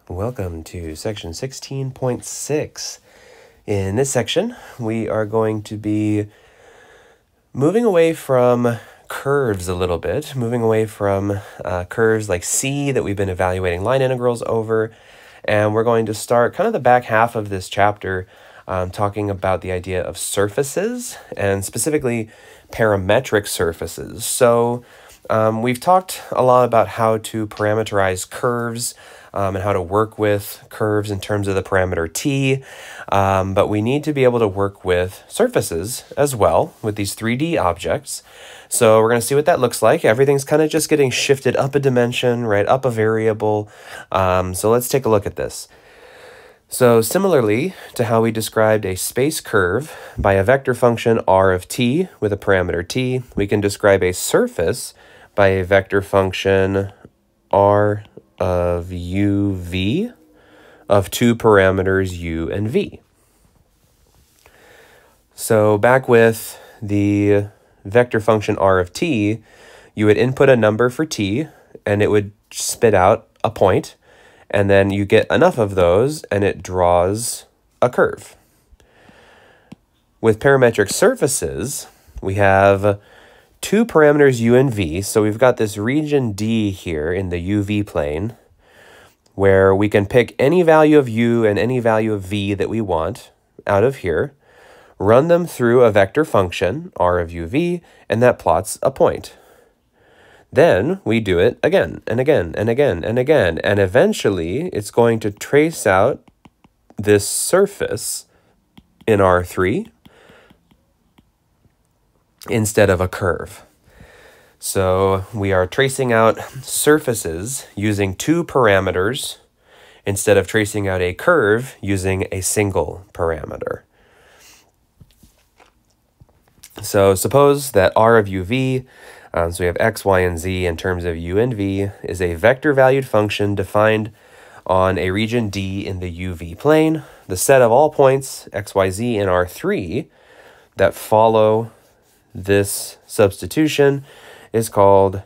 Welcome to section 16.6. In this section, we are going to be moving away from curves a little bit, moving away from curves like C that we've been evaluating line integrals over, and we're going to start kind of the back half of this chapter talking about the idea of surfaces, and specifically parametric surfaces. So we've talked a lot about how to parameterize curves, and how to work with curves in terms of the parameter t, but we need to be able to work with surfaces as well with these 3D objects. So we're going to see what that looks like. Everything's kind of just getting shifted up a dimension, right, up a variable. So let's take a look at this. So similarly to how we described a space curve by a vector function r of t with a parameter t, we can describe a surface by a vector function r of uv of two parameters u and v. So back with the vector function r of t, you would input a number for t, and it would spit out a point, and then you get enough of those, and it draws a curve. With parametric surfaces, we have two parameters u and v, so we've got this region D here in the uv plane, where we can pick any value of u and any value of v that we want out of here, run them through a vector function, r of uv, and that plots a point. Then we do it again and again and again and again, and eventually it's going to trace out this surface in R3 instead of a curve. So we are tracing out surfaces using two parameters instead of tracing out a curve using a single parameter. So suppose that r of uv, so we have x, y, and z in terms of u and v, is a vector-valued function defined on a region D in the uv plane. The set of all points x, y, z in R3 that follow this substitution is called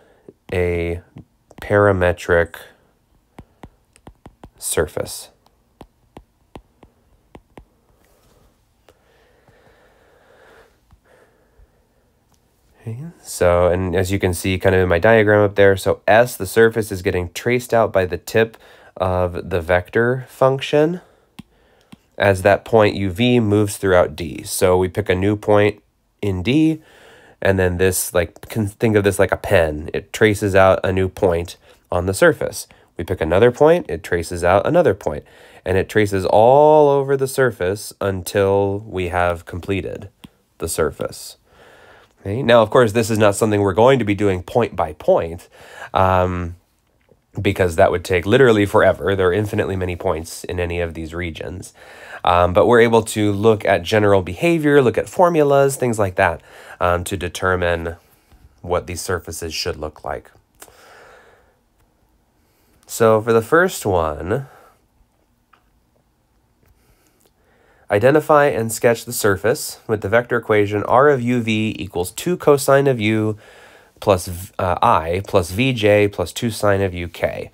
a parametric surface. Okay, so, and as you can see kind of in my diagram up there, so S, the surface, is getting traced out by the tip of the vector function as that point uv moves throughout D. So we pick a new point in D, and then this, like, can think of this like a pen. It traces out a new point on the surface. We pick another point, it traces out another point, and it traces all over the surface until we have completed the surface. Okay? Now, of course, this is not something we're going to be doing point by point, because that would take literally forever. There are infinitely many points in any of these regions. But we're able to look at general behavior, look at formulas, things like that, to determine what these surfaces should look like. So for the first one, identify and sketch the surface with the vector equation r of uv equals 2 cosine of u plus I plus vj plus 2 sine of uk.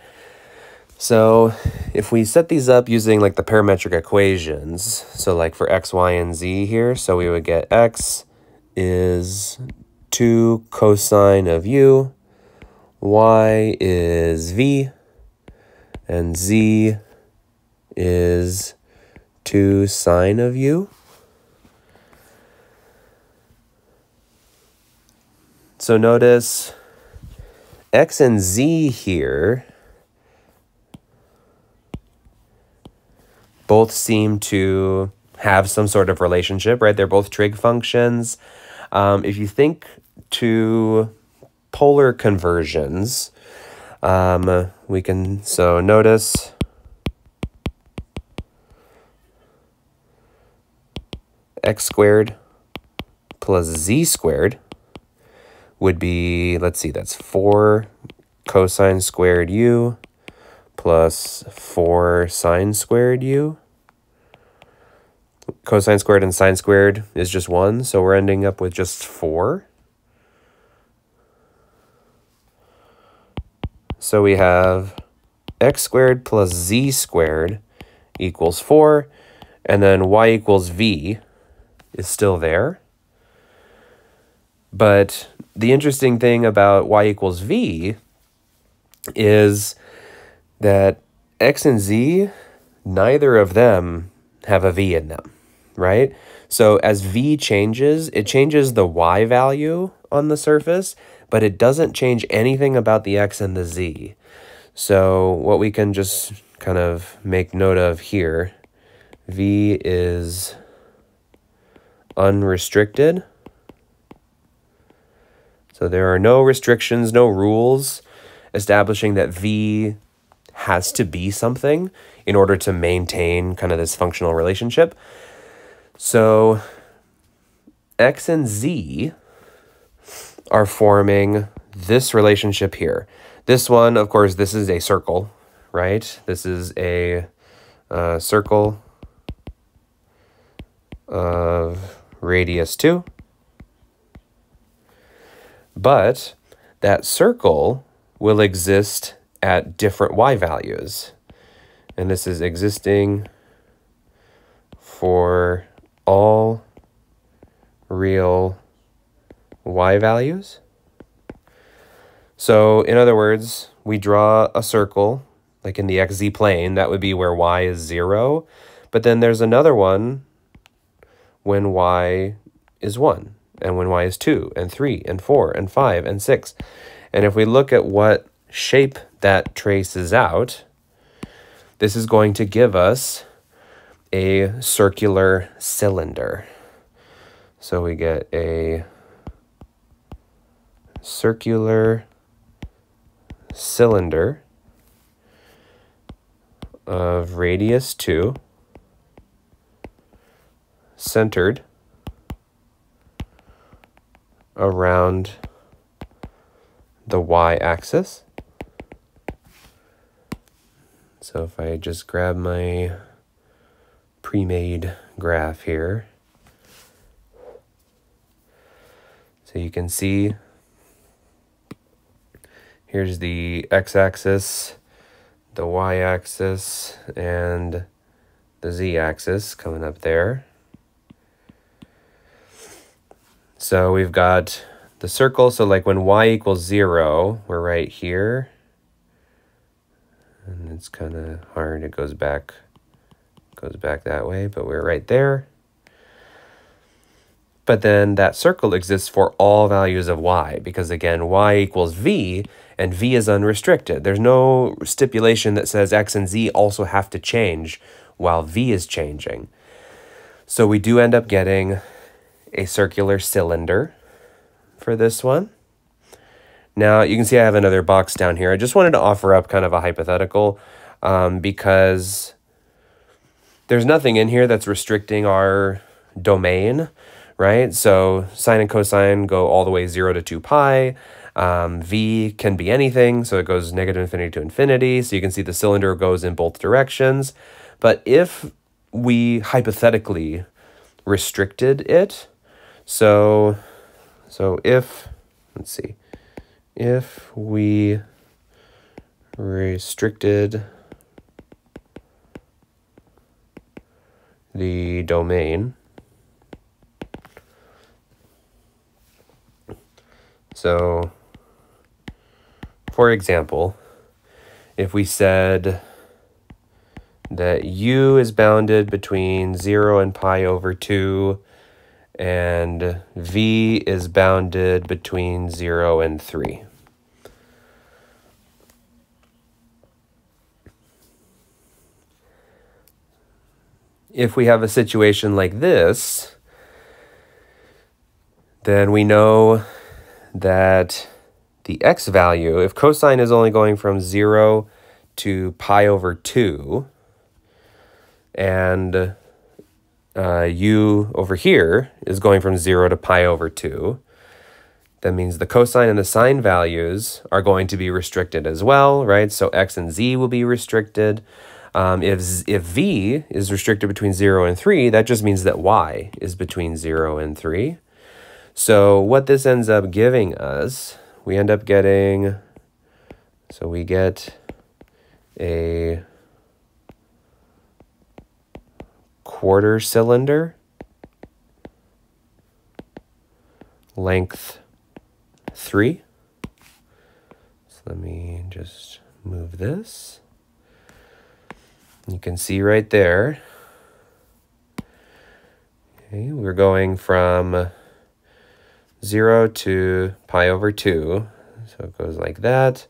So if we set these up using like the parametric equations, so like for x, y, and z here, so we would get x is 2 cosine of u, y is v, and z is 2 sine of u. So notice x and z here both seem to have some sort of relationship, right? They're both trig functions. If you think to polar conversions, we can, so notice x squared plus z squared would be, let's see, that's 4 cosine squared u plus 4 sine squared u. Cosine squared and sine squared is just 1, so we're ending up with just 4. So we have x squared plus z squared equals 4, and then y equals v is still there. But the interesting thing about y equals v is that x and z, neither of them have a v in them, right? So as v changes, it changes the y value on the surface, but it doesn't change anything about the x and the z. So what we can just kind of make note of here, v is unrestricted. So there are no restrictions, no rules establishing that v has to be something in order to maintain kind of this functional relationship. So x and z are forming this relationship here. This one, of course, this is a circle, right? This is a circle of radius 2. But that circle will exist at different y values. And this is existing for all real y values. So in other words, we draw a circle, like in the xz plane, that would be where y is 0. But then there's another one when y is 1, and when y is 2, and 3, and 4, and 5, and 6. And if we look at what shape that traces out, this is going to give us a circular cylinder. So we get a circular cylinder of radius 2, centered around the y-axis. So if I just grab my pre-made graph here, so you can see here's the x-axis, the y-axis, and the z-axis coming up there. So we've got the circle, so like when y equals 0, we're right here. And it's kind of hard, it goes back that way, but we're right there. But then that circle exists for all values of y, because again, y equals v, and v is unrestricted. There's no stipulation that says x and z also have to change while v is changing. So we do end up getting a circular cylinder for this one. Now, you can see I have another box down here. I just wanted to offer up kind of a hypothetical because there's nothing in here that's restricting our domain, right? So sine and cosine go all the way 0 to 2 pi. V can be anything, so it goes negative infinity to infinity. So you can see the cylinder goes in both directions. But if we hypothetically restricted it, so if, let's see, if we restricted the domain, so for example, if we said that u is bounded between 0 and pi over 2, and v is bounded between 0 and 3. If we have a situation like this, then we know that the x value, if cosine is only going from 0 to pi over 2, and u over here is going from 0 to pi over 2, that means the cosine and the sine values are going to be restricted as well, right? So x and z will be restricted. If v is restricted between 0 and 3, that just means that y is between 0 and 3. So what this ends up giving us, we end up getting, so we get a quarter cylinder, length 3. So let me just move this. You can see right there, okay, we're going from 0 to pi over 2. So it goes like that.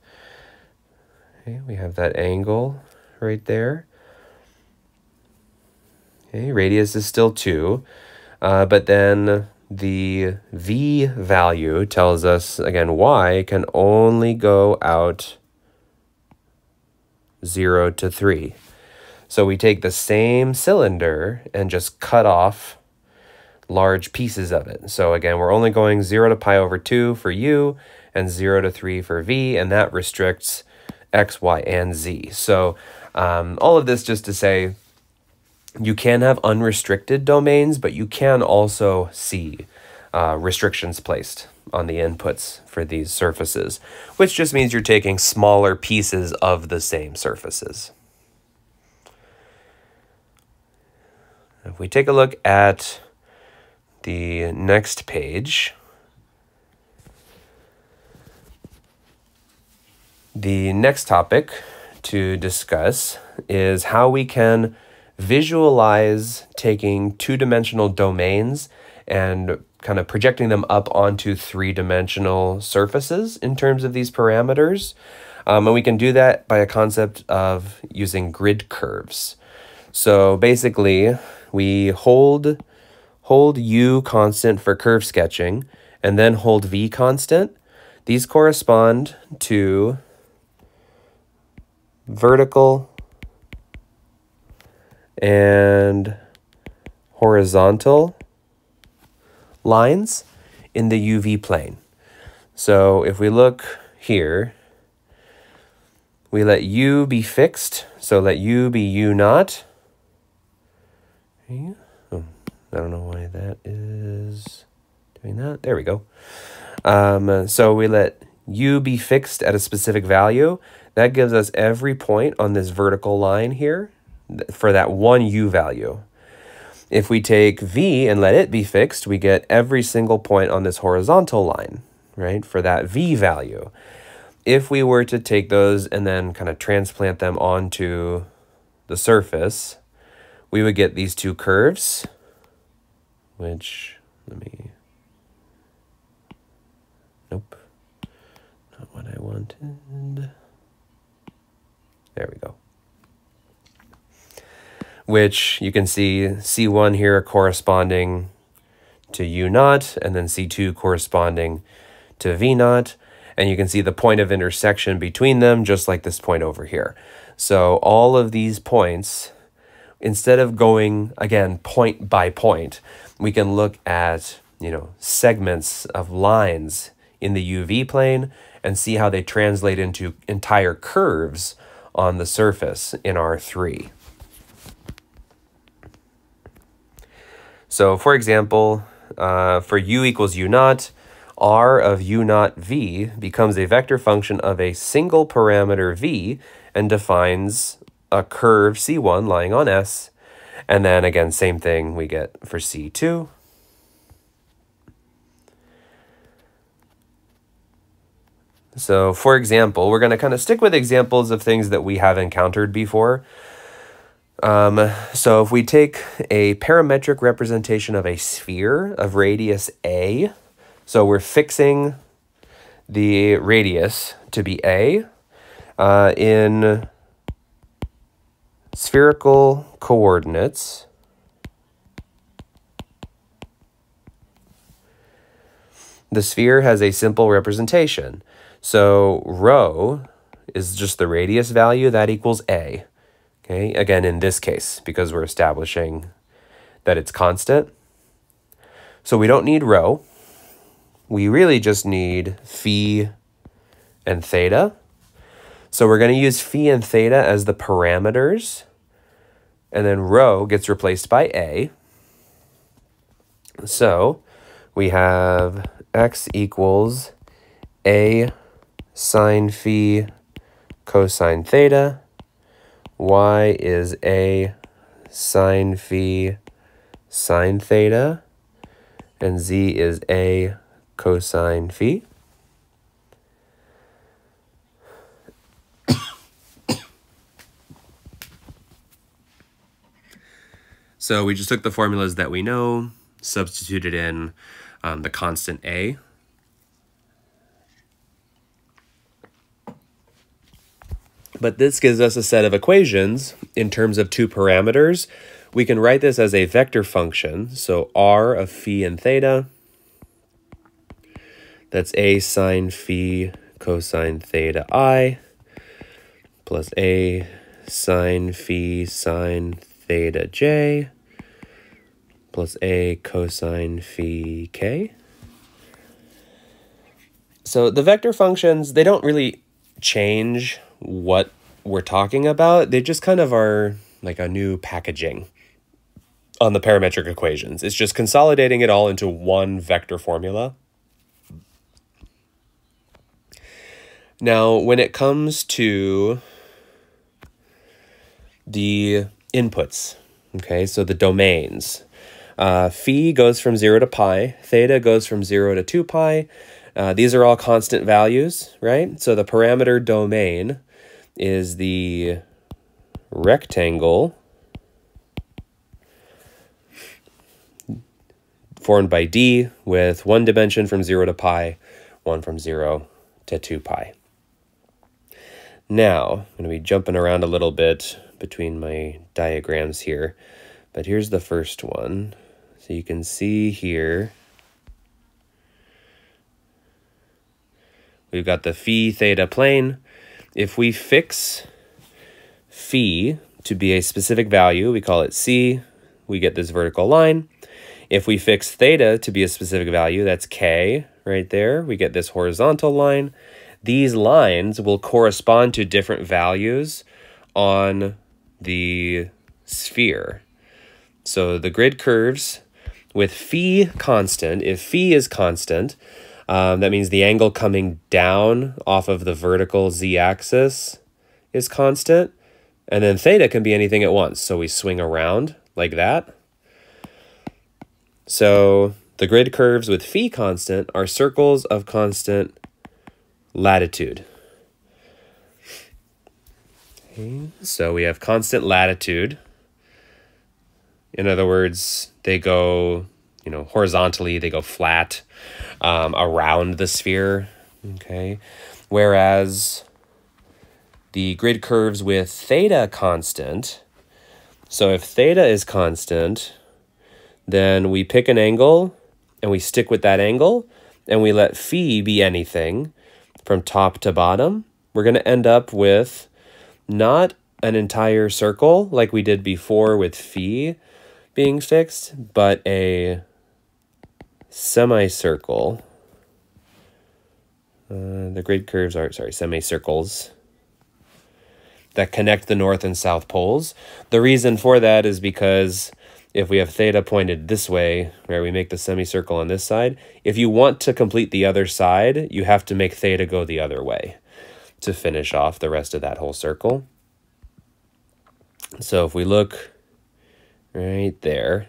Okay, we have that angle right there. Okay, radius is still 2, but then the v value tells us, again, y can only go out 0 to 3. So we take the same cylinder and just cut off large pieces of it. So again, we're only going 0 to pi over 2 for u and 0 to 3 for v, and that restricts x, y, and z. So all of this just to say, you can have unrestricted domains, but you can also see restrictions placed on the inputs for these surfaces, which just means you're taking smaller pieces of the same surfaces. If we take a look at the next page, the next topic to discuss is how we can visualize taking two-dimensional domains and kind of projecting them up onto three-dimensional surfaces in terms of these parameters. And we can do that by a concept of using grid curves. So basically, we hold u constant for curve sketching and then hold v constant. These correspond to vertical and horizontal lines in the UV plane. So if we look here, we let u be fixed, so let u be u naught. Oh, I don't know why that is doing that. There we go. So we let u be fixed at a specific value. That gives us every point on this vertical line here for that one u value. If we take v and let it be fixed, we get every single point on this horizontal line, right, for that v value. If we were to take those and then kind of transplant them onto the surface, we would get these two curves, which, nope, not what I wanted. There we go. Which you can see C1 here corresponding to U naught, and then C2 corresponding to V naught. And you can see the point of intersection between them, just like this point over here. So all of these points, instead of going, again, point by point, we can look at, segments of lines in the UV plane and see how they translate into entire curves on the surface in R3. So for example, for u equals u naught, r of u naught v becomes a vector function of a single parameter v and defines a curve C1 lying on S. And then again, same thing we get for C2. So for example, we're going to kind of stick with examples of things that we have encountered before. So if we take a parametric representation of a sphere of radius a, so we're fixing the radius to be a in spherical coordinates. The sphere has a simple representation. So rho is just the radius value, that equals a. Okay, again, in this case, because we're establishing that it's constant. So we don't need rho. We really just need phi and theta. So we're going to use phi and theta as the parameters. And then rho gets replaced by a. So we have x equals a sine phi cosine theta y is a sine phi sine theta, and z is a cosine phi. So we just took the formulas that we know, substituted in the constant a. But this gives us a set of equations in terms of two parameters. We can write this as a vector function. So r of phi and theta, that's a sine phi cosine theta I, plus a sine phi sine theta j, plus a cosine phi k. So the vector functions, they don't really change what we're talking about. They just kind of are like a new packaging on the parametric equations. It's just consolidating it all into one vector formula. Now, when it comes to the inputs, okay, so the domains, phi goes from 0 to pi, theta goes from 0 to 2 pi. These are all constant values, right? So the parameter domain is the rectangle formed by D with one dimension from 0 to pi, one from 0 to 2 pi. Now, I'm going to be jumping around a little bit between my diagrams here, but here's the first one. So you can see here, we've got the phi theta plane. If we fix phi to be a specific value, we call it C, we get this vertical line. If we fix theta to be a specific value, that's K right there, we get this horizontal line. These lines will correspond to different values on the sphere. So the grid curves with phi constant, if phi is constant, that means the angle coming down off of the vertical z-axis is constant. And then theta can be anything at once. So we swing around like that. So the grid curves with phi constant are circles of constant latitude. Okay. So we have constant latitude. In other words, they go, horizontally, they go flat around the sphere, okay? Whereas the grid curves with theta constant, so if theta is constant, then we pick an angle and we stick with that angle and we let phi be anything from top to bottom. We're going to end up with not an entire circle like we did before with phi being fixed, but a semicircle. The grid curves are, semicircles that connect the north and south poles. The reason for that is because if we have theta pointed this way, where we make the semicircle on this side, if you want to complete the other side, you have to make theta go the other way to finish off the rest of that whole circle. So if we look right there,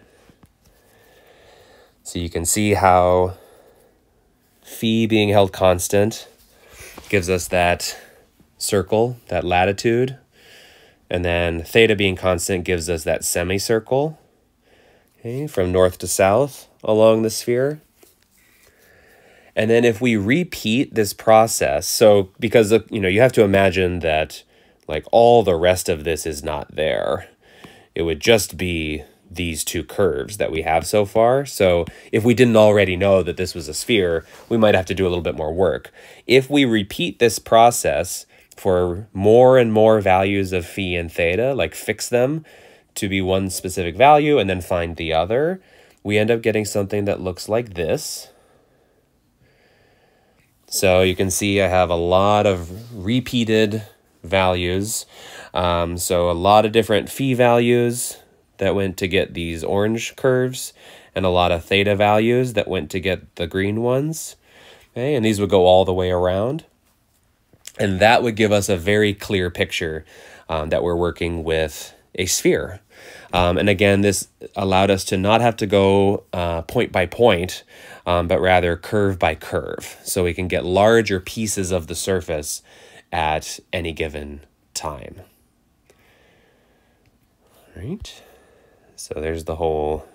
so you can see how phi being held constant gives us that circle, that latitude, and then theta being constant gives us that semicircle, okay, from north to south along the sphere. And then if we repeat this process, so because you have to imagine that like all the rest of this is not there. It would just be these two curves that we have so far. So if we didn't already know that this was a sphere, we might have to do a little bit more work. If we repeat this process for more and more values of phi and theta, like fix them to be one specific value and then find the other, we end up getting something that looks like this. So you can see I have a lot of repeated values. So a lot of different phi values that went to get these orange curves and a lot of theta values that went to get the green ones. Okay, and these would go all the way around. And that would give us a very clear picture that we're working with a sphere. And again, this allowed us to not have to go point by point, but rather curve by curve. So we can get larger pieces of the surface at any given time. All right. So there's the whole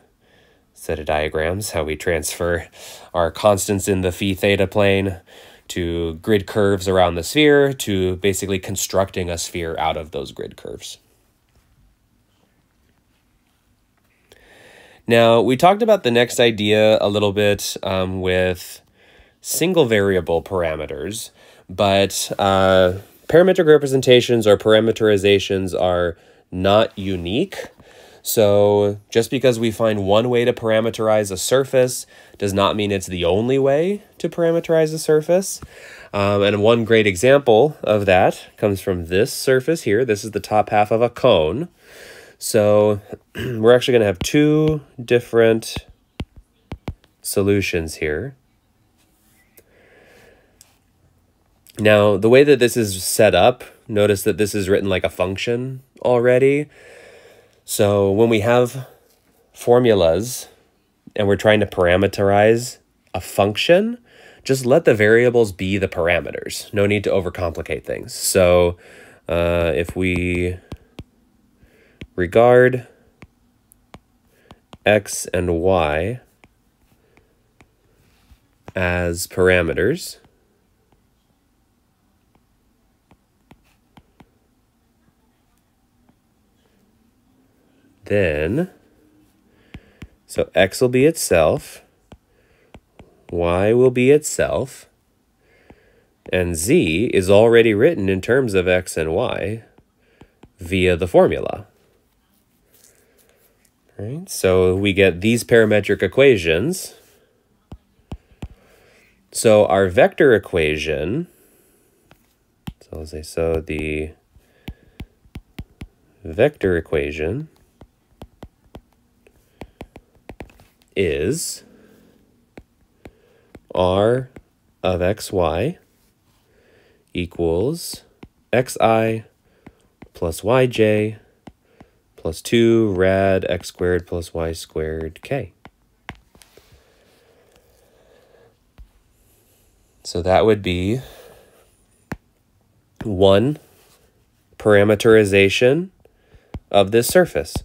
set of diagrams, how we transfer our constants in the phi theta plane to grid curves around the sphere to basically constructing a sphere out of those grid curves. Now, we talked about the next idea a little bit with single variable parameters, but parametric representations or parameterizations are not unique. So just because we find one way to parameterize a surface does not mean it's the only way to parameterize a surface. And one great example of that comes from this surface here. This is the top half of a cone. So we're actually going to have two different solutions here. Now, the way that this is set up, notice that this is written like a function already. So when we have formulas and we're trying to parameterize a function, just let the variables be the parameters. No need to overcomplicate things. So if we regard x and y as parameters, then, so x will be itself, y will be itself, and z is already written in terms of x and y via the formula. Right? So we get these parametric equations. So our vector equation, so I'll say, so the vector equation is r of xy equals xi plus yj plus 2 rad x squared plus y squared k. So that would be one parameterization of this surface.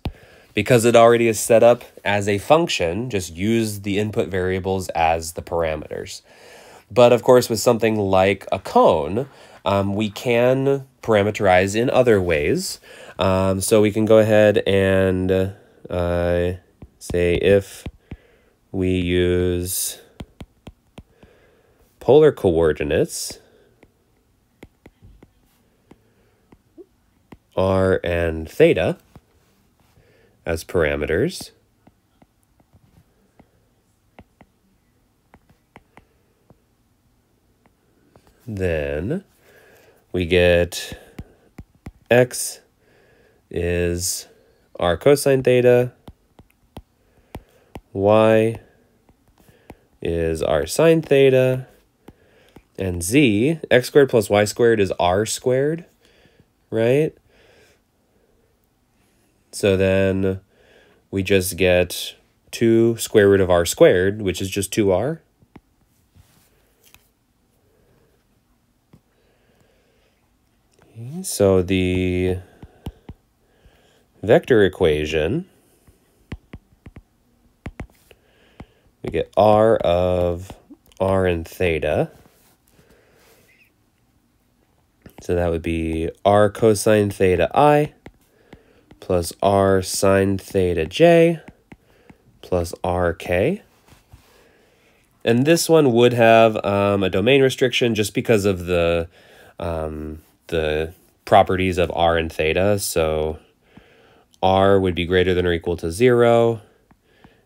Because it already is set up as a function, just use the input variables as the parameters. But of course, with something like a cone, we can parameterize in other ways. So we can go ahead and say if we use polar coordinates, r and theta, as parameters, then we get x is r cosine theta, y is r sine theta, and z, x squared plus y squared is r squared, right? So then we just get 2 square root of r squared, which is just 2r. So the vector equation, we get r of r and theta. So that would be r cosine theta I plus r sine theta j plus rk. And this one would have a domain restriction just because of the properties of r and theta. So r would be greater than or equal to 0,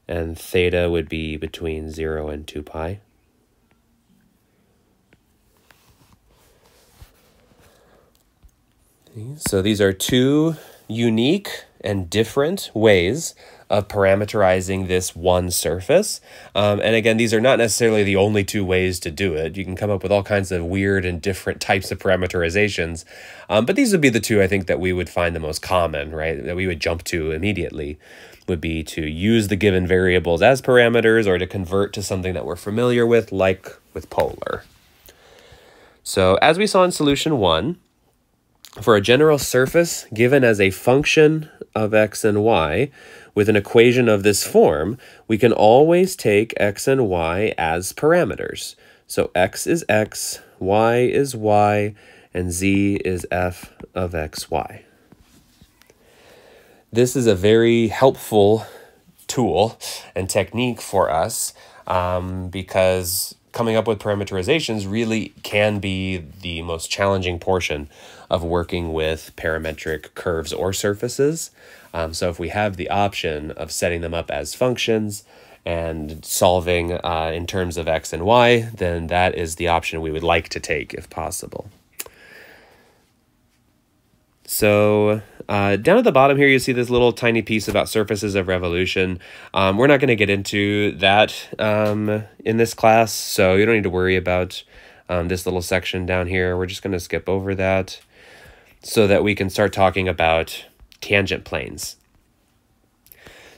and theta would be between 0 and 2 pi. So these are two unique and different ways of parameterizing this one surface. And again, these are not necessarily the only two ways to do it. You can come up with all kinds of weird and different types of parameterizations. But these would be the two I think that we would find the most common, right? That we would jump to immediately would be to use the given variables as parameters or to convert to something that we're familiar with, like with polar. So as we saw in solution 1, for a general surface given as a function of x and y with an equation of this form, we can always take x and y as parameters. So x is x, y is y, and z is f of xy. This is a very helpful tool and technique for us because coming up with parameterizations really can be the most challenging portion of working with parametric curves or surfaces. So if we have the option of setting them up as functions and solving in terms of x and y, then that is the option we would like to take if possible. So down at the bottom here, you see this little tiny piece about surfaces of revolution. We're not going to get into that in this class, so you don't need to worry about this little section down here. We're just going to skip over that so that we can start talking about tangent planes.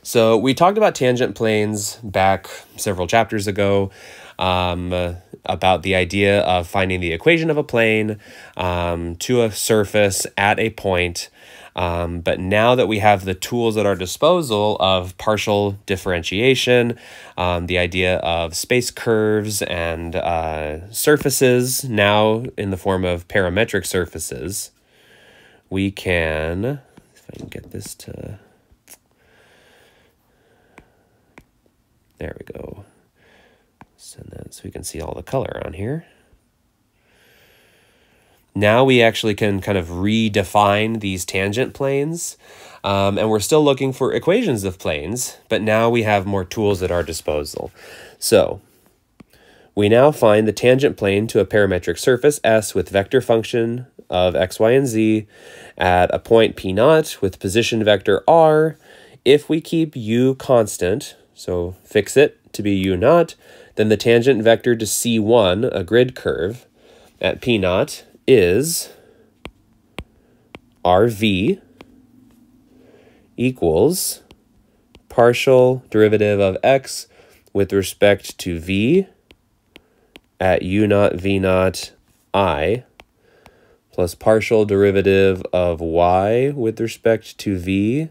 So we talked about tangent planes back several chapters ago, about the idea of finding the equation of a plane to a surface at a point. But now that we have the tools at our disposal of partial differentiation, the idea of space curves and surfaces, now in the form of parametric surfaces, we can, if I can get this to, there we go. Send that so we can see all the color on here. Now we actually can kind of redefine these tangent planes, and we're still looking for equations of planes, but now we have more tools at our disposal. So we now find the tangent plane to a parametric surface S with vector function of x, y, and z at a point P naught with position vector r if we keep u constant, so fix it to be u naught, then the tangent vector to C1, a grid curve, at P naught is RV equals partial derivative of x with respect to v at u naught v naught I plus partial derivative of y with respect to v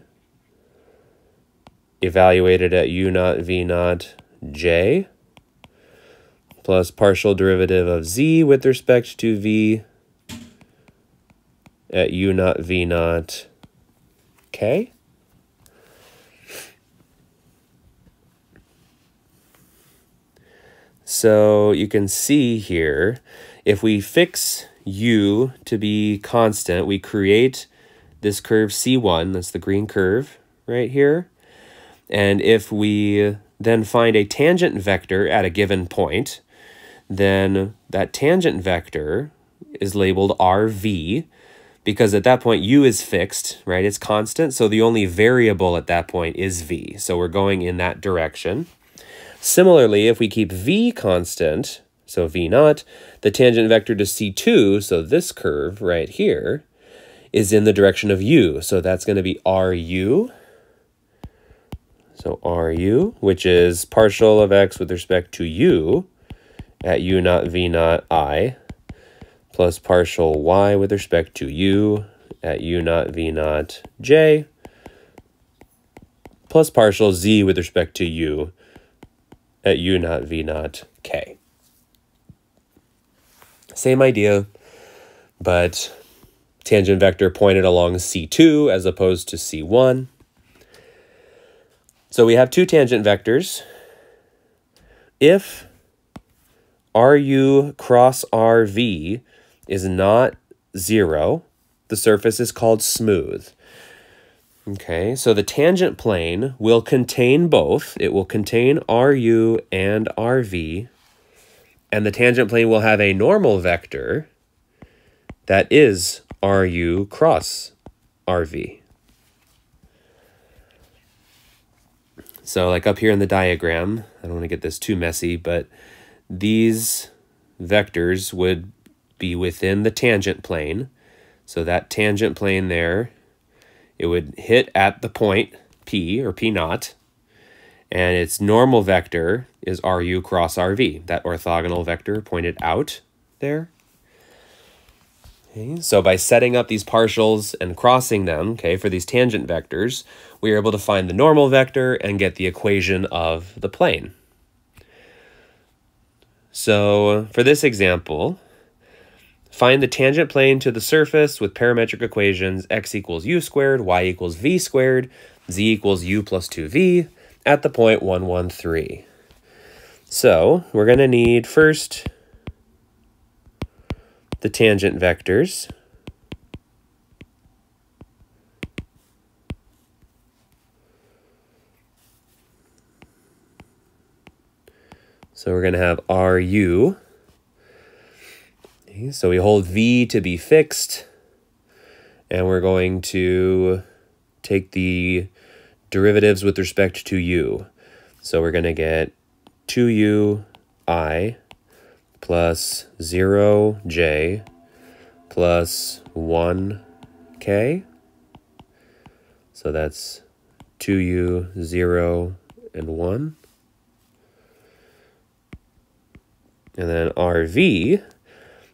evaluated at u naught v naught j plus partial derivative of z with respect to v at u naught v naught k. So you can see here, if we fix u to be constant, we create this curve C1, that's the green curve right here. And if we then find a tangent vector at a given point, then that tangent vector is labeled RV because at that point u is fixed, right? It's constant, so the only variable at that point is v. So we're going in that direction. Similarly, if we keep v constant, so v naught, the tangent vector to C2, so this curve right here, is in the direction of u. So that's going to be RU. So RU, which is partial of x with respect to u at u naught v naught I, plus partial y with respect to u at u naught v naught j, plus partial z with respect to u at u naught v naught k. Same idea, but tangent vector pointed along C2 as opposed to C1. So we have two tangent vectors. If RU cross RV is not 0, the surface is called smooth. Okay, so the tangent plane will contain both. It will contain RU and RV, and the tangent plane will have a normal vector that is RU cross RV. So like up here in the diagram, I don't want to get this too messy, but these vectors would be within the tangent plane. So that tangent plane there, it would hit at the point P or P naught, and its normal vector is RU cross RV, that orthogonal vector pointed out there. Okay, so by setting up these partials and crossing them, okay, for these tangent vectors, we are able to find the normal vector and get the equation of the plane. So for this example, find the tangent plane to the surface with parametric equations x equals u squared, y equals v squared, z equals u plus 2v at the point 1, 1, 3. So we're going to need first the tangent vectors. So we're going to have RU. Okay, so we hold V to be fixed, and we're going to take the derivatives with respect to U. So we're going to get 2UI plus 0j plus 1k. So that's 2u, 0, and 1. And then RV,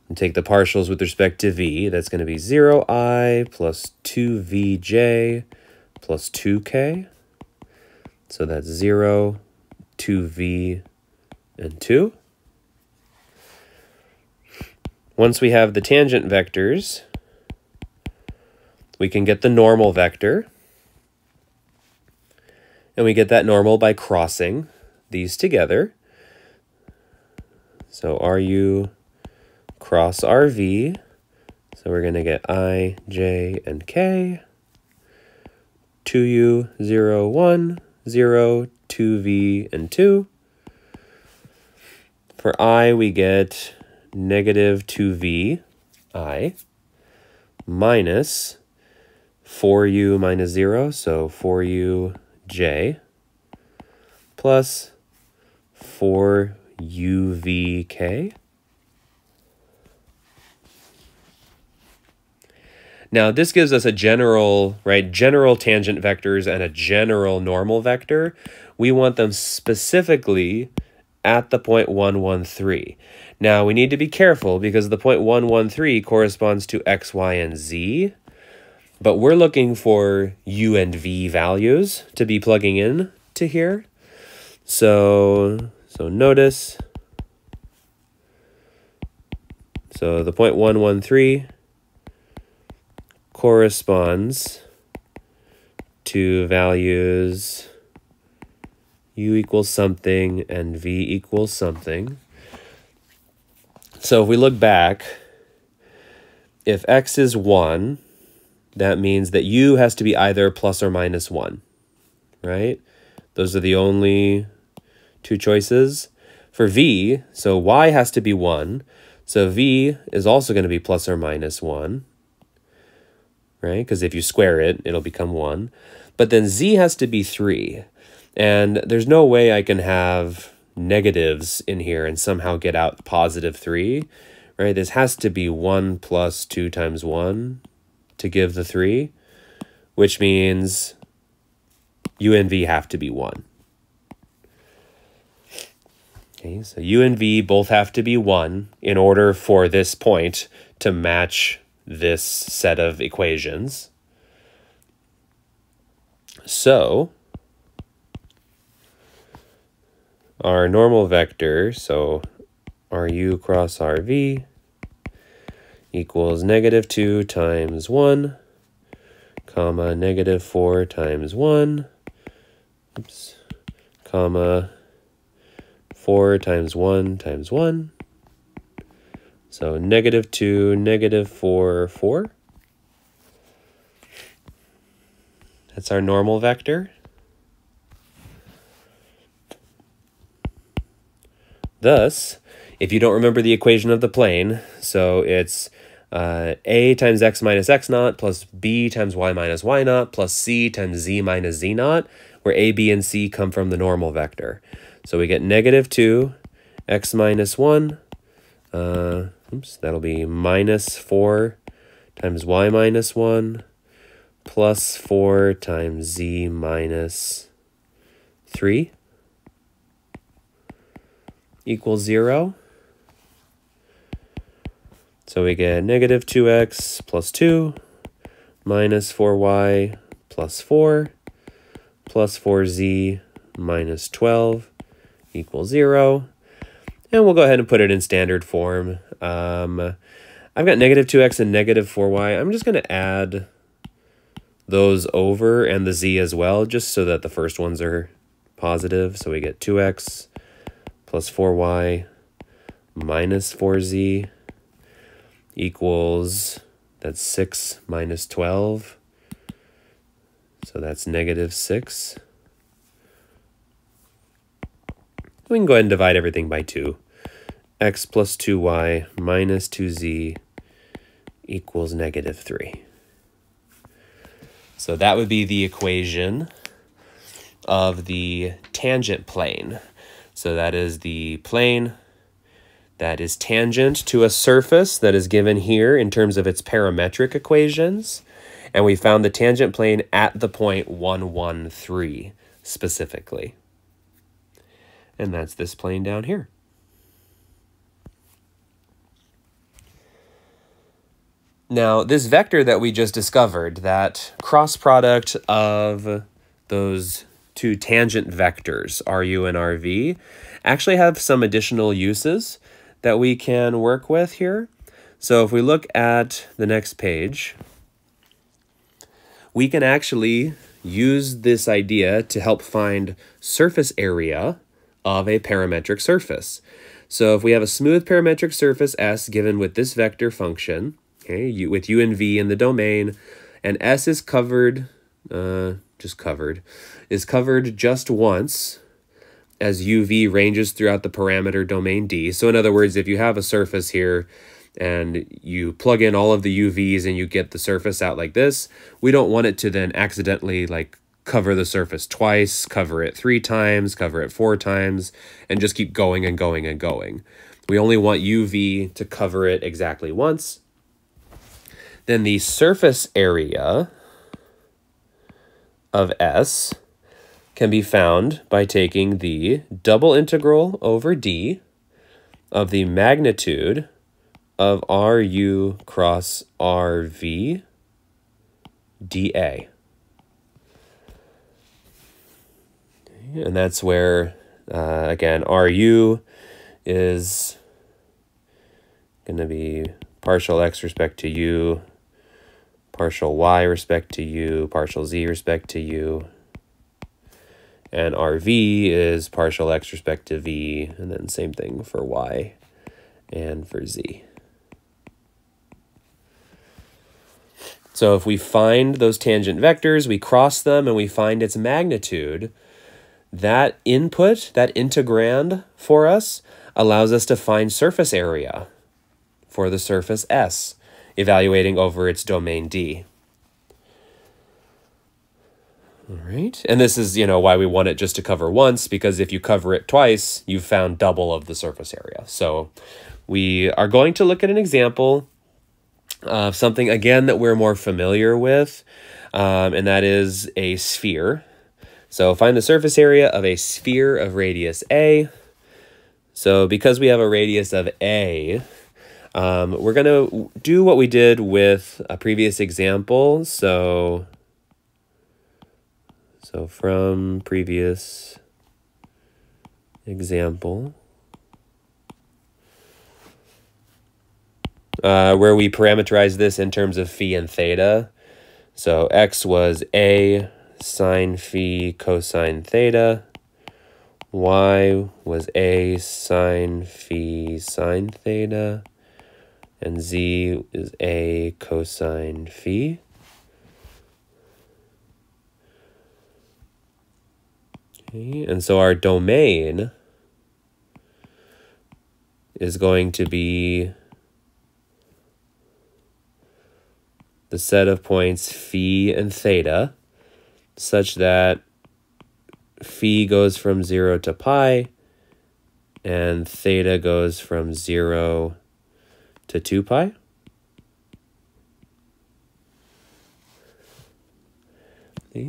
and take the partials with respect to v. That's going to be 0i plus 2vj plus 2k. So that's 0, 2v, and 2. Once we have the tangent vectors, we can get the normal vector. And we get that normal by crossing these together. So RU cross RV. So we're going to get I, J, and K. 2U, 0, 1, 0, 2V, and 2. For I, we get negative 2V I minus 4U minus 0, so 4U J, plus 4UVK. Now this gives us a general, general tangent vectors and a general normal vector. We want them specifically at the point 1, 1, 3. Now we need to be careful because the point 1, 1, 3 corresponds to x, y, and z. But we're looking for u and v values to be plugging in to here. So notice, so the point 1, 1, 3 corresponds to values u equals something and v equals something. So if we look back, if x is 1, that means that u has to be either plus or minus 1, right? Those are the only two choices. For v, so y has to be 1, so v is also going to be plus or minus 1, right? Because if you square it, it'll become 1. But then z has to be 3, and there's no way I can have negatives in here and somehow get out positive 3, right? This has to be 1 plus 2 times 1 to give the 3, which means u and v have to be 1. Okay, so u and v both have to be 1 in order for this point to match this set of equations. So our normal vector, so RU cross RV, equals negative 2 times 1, comma, negative 4 times 1, oops, comma, 4 times 1 times 1. So negative 2, negative 4, 4. That's our normal vector. Thus, if you don't remember the equation of the plane, so it's a times x minus x naught plus b times y minus y naught plus c times z minus z naught, where a, b, and c come from the normal vector. So we get negative 2 x minus 1, that'll be minus 4 times y minus 1 plus 4 times z minus 3 equals 0. So we get negative 2x plus 2 minus 4y plus 4 plus 4z minus 12 equals 0. And we'll go ahead and put it in standard form. I've got negative 2x and negative 4y. I'm just going to add those over and the z as well, just so that the first ones are positive. So we get 2x plus 4y minus 4z equals, that's 6 minus 12. So that's negative 6. We can go ahead and divide everything by 2. X plus 2y minus 2z equals negative 3. So that would be the equation of the tangent plane. So that is the plane that is tangent to a surface that is given here in terms of its parametric equations. And we found the tangent plane at the point 1, 1, 3 specifically. And that's this plane down here. Now, this vector that we just discovered, that cross product of those two tangent vectors, RU and RV, actually have some additional uses that we can work with here. So if we look at the next page, we can actually use this idea to help find surface area of a parametric surface. So if we have a smooth parametric surface S given with this vector function, okay, with u and v in the domain, and S is covered, just once, as uv ranges throughout the parameter domain D. So in other words, if you have a surface here and you plug in all of the UVs and you get the surface out like this, we don't want it to then accidentally like cover the surface twice, cover it 3 times, cover it 4 times, and just keep going and going and going. We only want UV to cover it exactly once. Then the surface area of S can be found by taking the double integral over D of the magnitude of RU cross RV dA. And that's where, again, RU is going to be partial x respect to u, partial y respect to u, partial z respect to u, and RV is partial x respect to v, and then same thing for y and for z. So if we find those tangent vectors, we cross them, and we find its magnitude, that input, that integrand for us, allows us to find surface area for the surface S, evaluating over its domain D. All right, and this is, why we want it just to cover once, because if you cover it twice, you've found double of the surface area. So we are going to look at an example of something, again, that we're more familiar with, and that is a sphere. So find the surface area of a sphere of radius A. So because we have a radius of A, we're going to do what we did with a previous example. So from previous example, where we parameterize this in terms of phi and theta. So x was A sine phi cosine theta. Y was A sine phi sine theta. And z is A cosine phi. Okay, and so our domain is going to be the set of points phi and theta such that phi goes from 0 to pi and theta goes from 0 to 2 pi.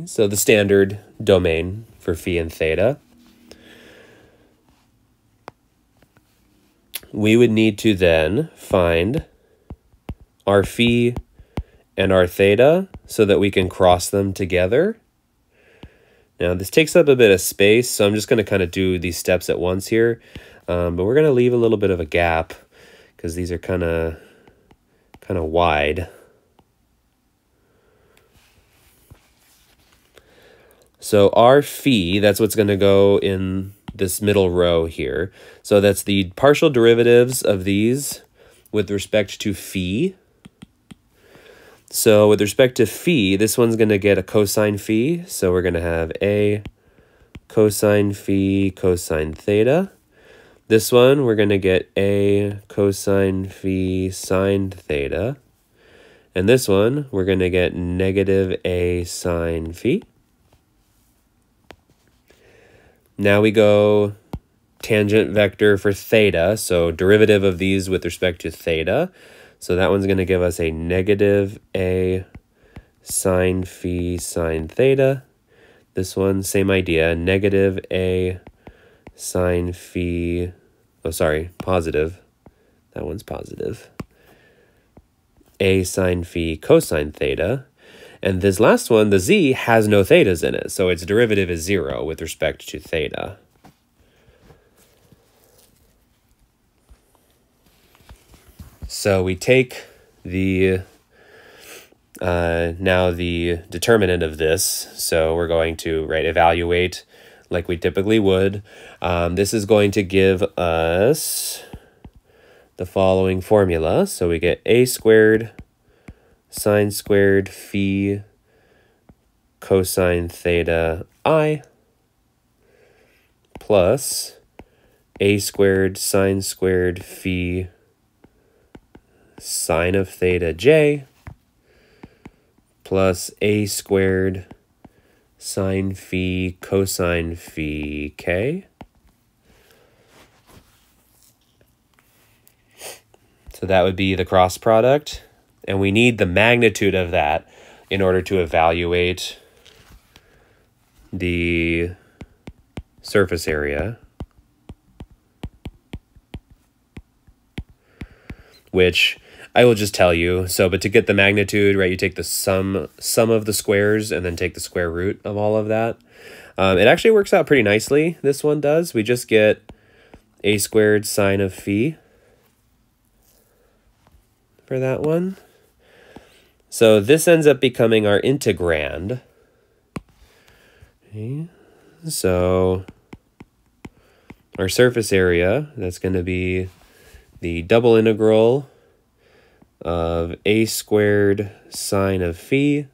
So the standard domain for phi and theta. We would need to then find our phi and our theta so that we can cross them together. Now this takes up a bit of space, so I'm just going to kind of do these steps at once here. But we're going to leave a little bit of a gap because these are kind of wide. So our phi, that's what's going to go in this middle row here. So that's the partial derivatives of these with respect to phi. So with respect to phi, this one's going to get a cosine phi. So we're going to have a cosine phi cosine theta. This one, we're going to get a cosine phi sine theta. And this one, we're going to get negative a sine phi. Now we go tangent vector for theta, so derivative of these with respect to theta. So that one's going to give us a negative a sine phi sine theta. This one, same idea, negative a sine phi, oh sorry, positive. That one's positive. A sine phi cosine theta. And this last one, the z, has no thetas in it, so its derivative is 0 with respect to theta. So we take the, now the determinant of this, so we're going to evaluate like we typically would. This is going to give us the following formula. So we get a squared sine squared phi cosine theta I plus a squared sine squared phi sine of theta j plus a squared sine phi cosine phi k. So that would be the cross product. And we need the magnitude of that in order to evaluate the surface area, which I will just tell you. So, but to get the magnitude, right, you take the sum of the squares and then take the square root of all of that. It actually works out pretty nicely. This one does. We just get a squared sine of phi for that one. So this ends up becoming our integrand. Okay. So our surface area, that's going to be the double integral of a squared sine of phi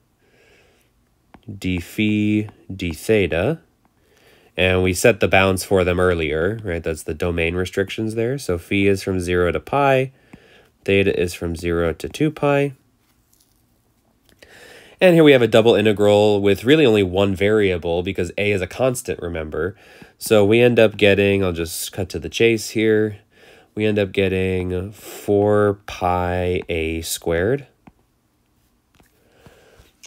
d phi d theta. And we set the bounds for them earlier, right? That's the domain restrictions there. So phi is from 0 to pi. Theta is from 0 to 2 pi. And here we have a double integral with really only one variable because a is a constant, remember. So we end up getting, I'll just cut to the chase here, we end up getting 4 pi a squared,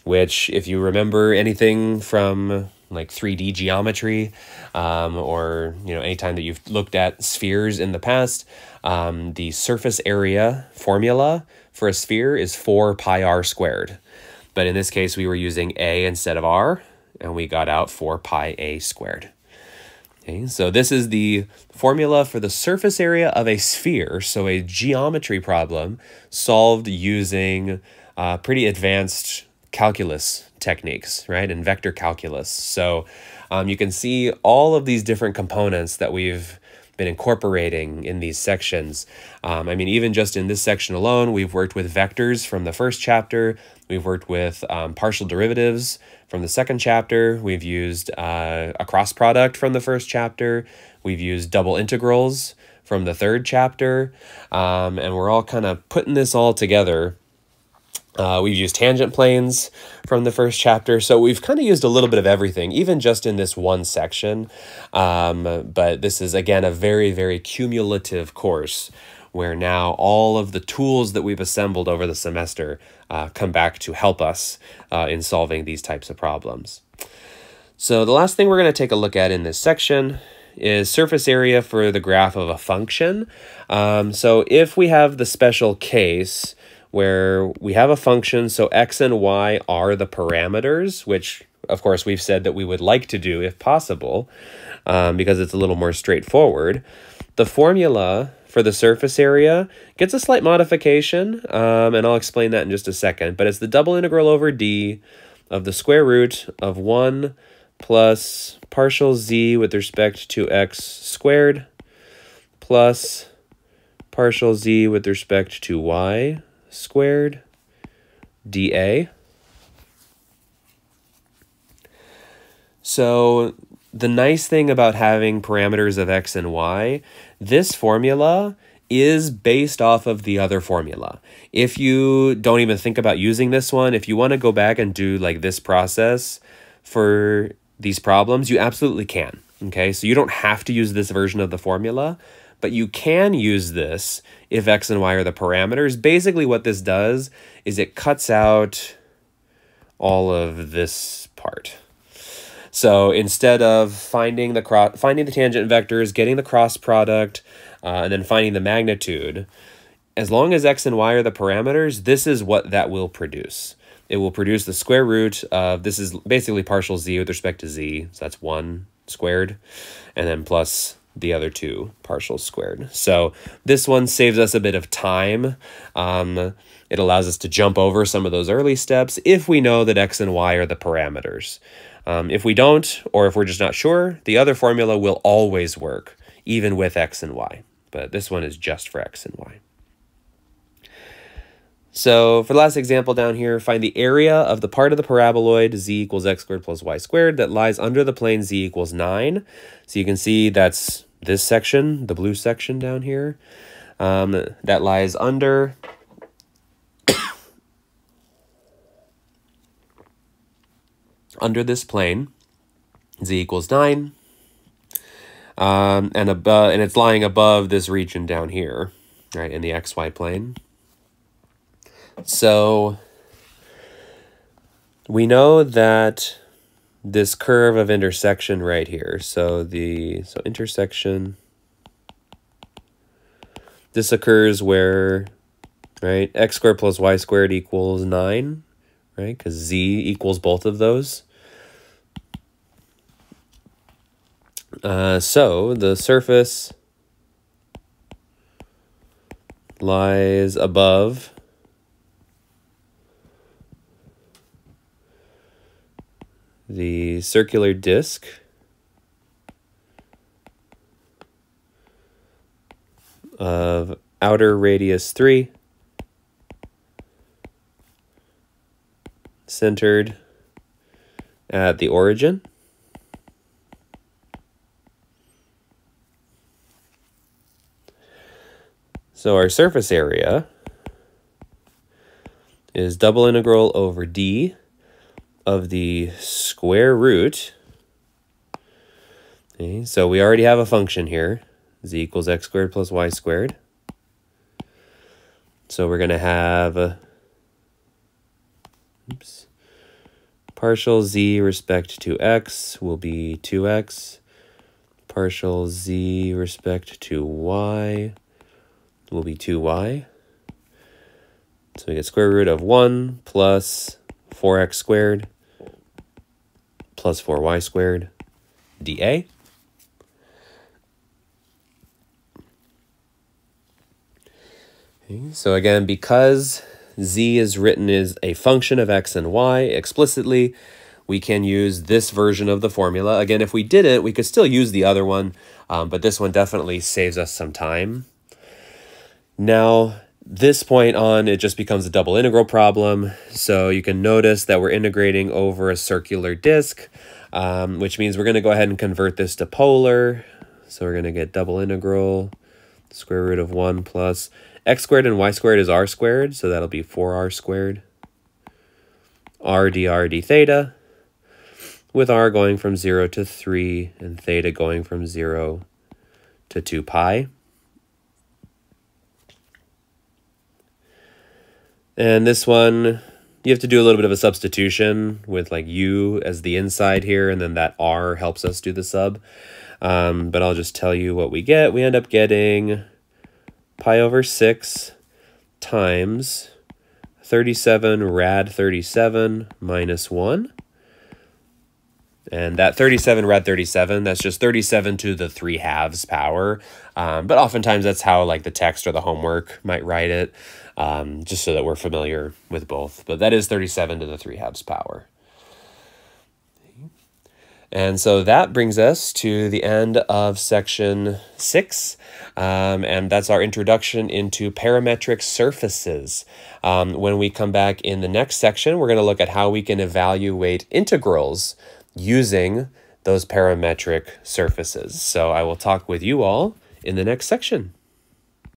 which if you remember anything from like 3D geometry or anytime that you've looked at spheres in the past, the surface area formula for a sphere is 4 pi r squared. But in this case, we were using a instead of r, and we got out 4 pi a squared. Okay, so this is the formula for the surface area of a sphere, so a geometry problem solved using pretty advanced calculus techniques, right, and vector calculus. So you can see all of these different components that we've been incorporating in these sections. I mean, even just in this section alone, we've worked with vectors from the first chapter. We've worked with partial derivatives from the second chapter. We've used a cross product from the first chapter. We've used double integrals from the third chapter. And we're all kind of putting this all together We've used tangent planes from the first chapter, so we've kind of used a little bit of everything, even just in this one section. But this is, again, a very, very cumulative course where now all of the tools that we've assembled over the semester come back to help us in solving these types of problems. So the last thing we're going to take a look at in this section is surface area for the graph of a function. So if we have the special case where we have a function, so x and y are the parameters, which of course we've said that we would like to do if possible, because it's a little more straightforward, the formula for the surface area gets a slight modification, and I'll explain that in just a second, but it's the double integral over d of the square root of 1 plus partial z with respect to x squared plus partial z with respect to y squared dA. So the nice thing about having parameters of x and y, this formula is based off of the other formula. If you don't even think about using this one, if you want to go back and do like this process for these problems, you absolutely can. Okay, so you don't have to use this version of the formula, but you can use this if x and y are the parameters. Basically what this does is it cuts out all of this part. So instead of finding the tangent vectors, getting the cross product, and then finding the magnitude, as long as x and y are the parameters, this is what that will produce. It will produce the square root of, this is basically partial z with respect to z, so that's 1 squared, and then plus the other 2 partials squared. So this one saves us a bit of time. It allows us to jump over some of those early steps if we know that x and y are the parameters. If we don't, or if we're just not sure, the other formula will always work, even with x and y. But this one is just for x and y. So for the last example down here, find the area of the part of the paraboloid z equals x squared plus y squared that lies under the plane z equals 9. So you can see that's this section, the blue section down here, that lies under under this plane, z equals 9, and it's lying above this region down here, right, in the xy plane. So we know that this curve of intersection right here, so intersection, this occurs where, right, x squared plus y squared equals 9, right, because z equals both of those. So the surface lies above the circular disk of outer radius 3, centered at the origin. So our surface area is double integral over d of the square root. Okay, so we already have a function here, z equals x squared plus y squared. So we're going to have partial z respect to x will be 2x. Partial z respect to y will be 2y. So we get square root of 1 plus 4x squared plus 4y squared dA. Okay, so again, because z is written as a function of x and y explicitly, we can use this version of the formula. Again, if we didn't, we could still use the other one, but this one definitely saves us some time. Now, this point on, it just becomes a double integral problem. So you can notice that we're integrating over a circular disk, which means we're going to go ahead and convert this to polar. So we're going to get double integral square root of 1 plus x squared and y squared is r squared. So that'll be 4r squared r dr d theta, with r going from 0 to 3 and theta going from 0 to 2 pi. And this one, you have to do a little bit of a substitution with like u as the inside here, and then that r helps us do the sub. But I'll just tell you what we get. We end up getting pi over 6 times 37 rad 37 minus 1. And that 37 rad 37, that's just 37 to the 3/2 power. But oftentimes that's how like the text or the homework might write it, just so that we're familiar with both. But that is 37 to the 3/2 power. And so that brings us to the end of section 6, and that's our introduction into parametric surfaces. When we come back in the next section, we're going to look at how we can evaluate integrals using those parametric surfaces. So I will talk with you all in the next section.